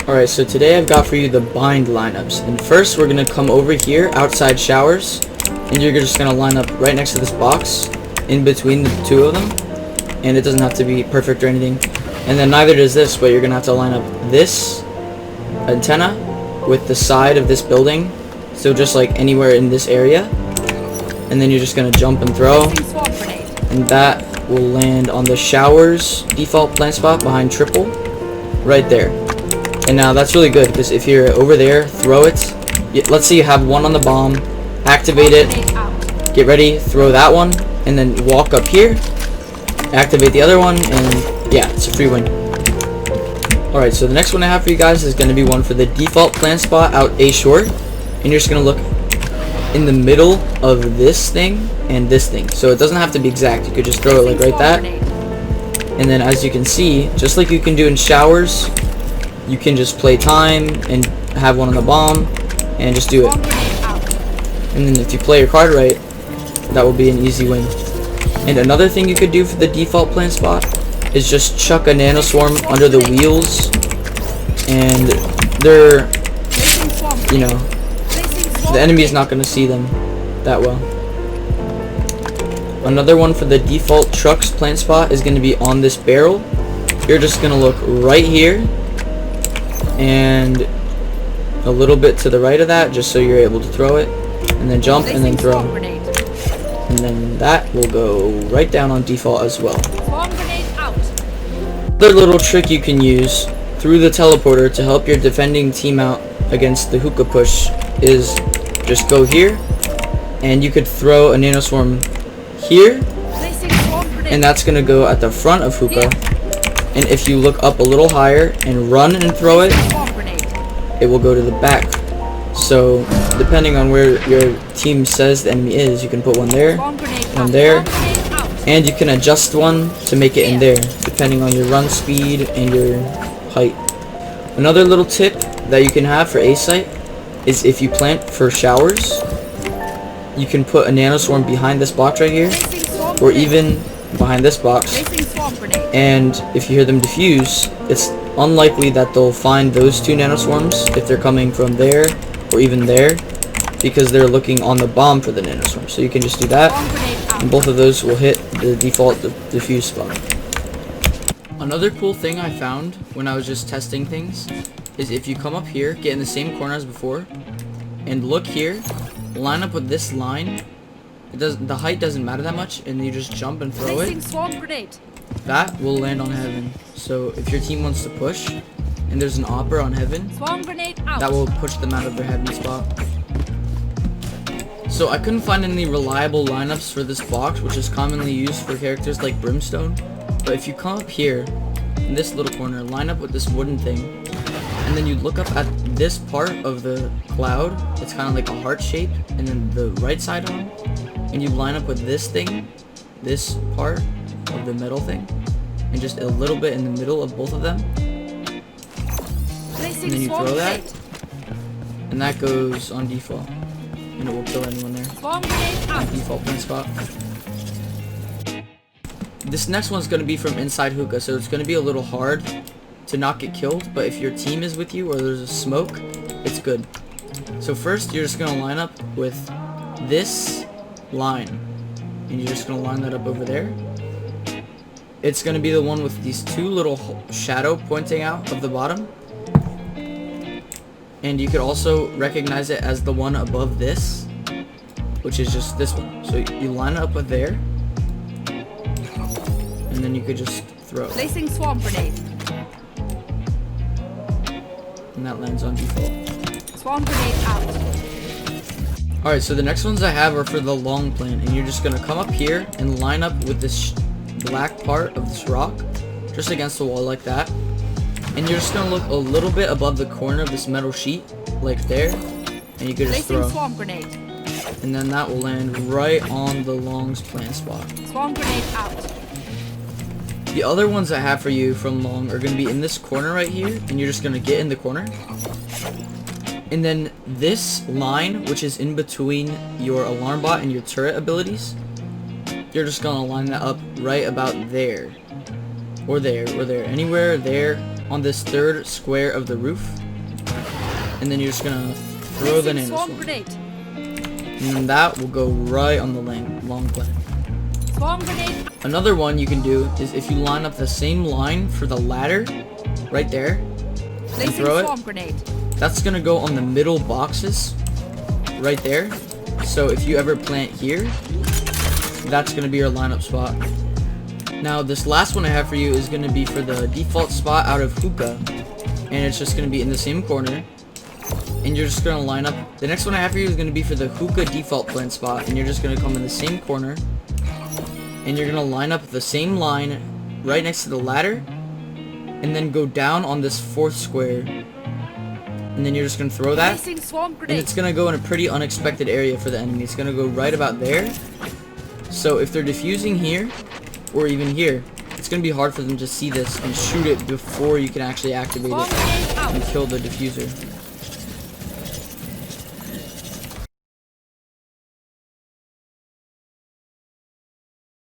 Alright, so today I've got for you the bind lineups. And first we're going to come over here, outside showers, and you're just going to line up right next to this box, in between the two of them. And it doesn't have to be perfect or anything. And then neither does this, but you're going to have to line up this antenna with the side of this building. So just like anywhere in this area. And then you're just going to jump and throw. And that will land on the showers default plant spot behind triple. Right there. And now that's really good because if you're over there, throw it. Let's say you have one on the bomb, activate it, get ready, throw that one, and then walk up here, activate the other one, and yeah, it's a free win. Alright, so the next one I have for you guys is going to be one for the default plant spot out A short, and you're just going to look in the middle of this thing and this thing. So it doesn't have to be exact, you could just throw it like right that. And then as you can see, just like you can do in showers, you can just play time and have one on the bomb and just do it. And then if you play your card right, that will be an easy win. And another thing you could do for the default plant spot is just chuck a nanoswarm under the wheels, and they're, you know, the enemy is not going to see them that well. Another one for the default trucks plant spot is going to be on this barrel. You're just going to look right here and a little bit to the right of that, just so you're able to throw it, and then jump and then throw, and then that will go right down on default as well. Another little trick you can use through the teleporter to help your defending team out against the hookah push is just go here, and you could throw a nanoswarm here, and that's gonna go at the front of hookah. And if you look up a little higher and run and throw it, it will go to the back. So depending on where your team says the enemy is, you can put one there, and you can adjust one to make it in there, depending on your run speed and your height. Another little tip that you can have for A site is if you plant for showers, you can put a nanoswarm behind this box right here, or even behind this box. And if you hear them defuse, it's unlikely that they'll find those two nanoswarms if they're coming from there or even there, because they're looking on the bomb for the nanoswarm. So you can just do that, and both of those will hit the default defuse spot. Another cool thing I found when I was just testing things is if you come up here, get in the same corner as before, and look here, line up with this line. The height doesn't matter that much, and you just jump and throw it. That will land on heaven. So if your team wants to push and there's an opera on heaven, that will push them out of their heaven spot. So I couldn't find any reliable lineups for this box, which is commonly used for characters like Brimstone. But if you come up here in this little corner, line up with this wooden thing, and then you look up at this part of the cloud, it's kind of like a heart shape, and then the right side on, and you line up with this thing, this part of the metal thing, and just a little bit in the middle of both of them, and then you throw that, and that goes on default, and it will kill anyone there. On default plant spot. This next one's going to be from inside hookah, so it's going to be a little hard to not get killed, but if your team is with you or there's a smoke, it's good. So first you're just going to line up with this line, and you're just going to line that up over there. It's going to be the one with these two little shadow pointing out of the bottom, and you could also recognize it as the one above this, which is just this one. So you line it up with there, and then you could just throw. Placing swamp grenade. And that lands on default. Swamp grenade out. Alright, so the next ones I have are for the long plant, and you're just going to come up here and line up with this black part of this rock, just against the wall like that. And you're just going to look a little bit above the corner of this metal sheet, like there, and you could just throw. Swamp grenade. And then that will land right on the long's plant spot. Swamp grenade out. The other ones I have for you from long are going to be in this corner right here, and you're just going to get in the corner. And then this line, which is in between your alarm bot and your turret abilities, you're just going to line that up right about there. Or there, or there. Anywhere there on this third square of the roof. And then you're just gonna throw the Placing nano swarm swarm. grenade. And then that will go right on the long plane. Swarm grenade. Another one you can do is if you line up the same line for the ladder right there and Placing throw swarm it, grenade. that's gonna go on the middle boxes right there. So if you ever plant here, that's gonna be your lineup spot. Now this last one I have for you is gonna be for the default spot out of Hookah, and it's just gonna be in the same corner. And you're just gonna line up. The next one I have for you is gonna be for the Hookah default plant spot, and you're just gonna come in the same corner, and you're gonna line up the same line right next to the ladder, and then go down on this fourth square, and then you're just gonna throw that. Placing swarm And grenade. it's gonna go in a pretty unexpected area for the enemy. It's gonna go right about there. So if they're defusing here, or even here, it's gonna be hard for them to see this and shoot it before you can actually activate Swarm it grenade out. and kill the diffuser.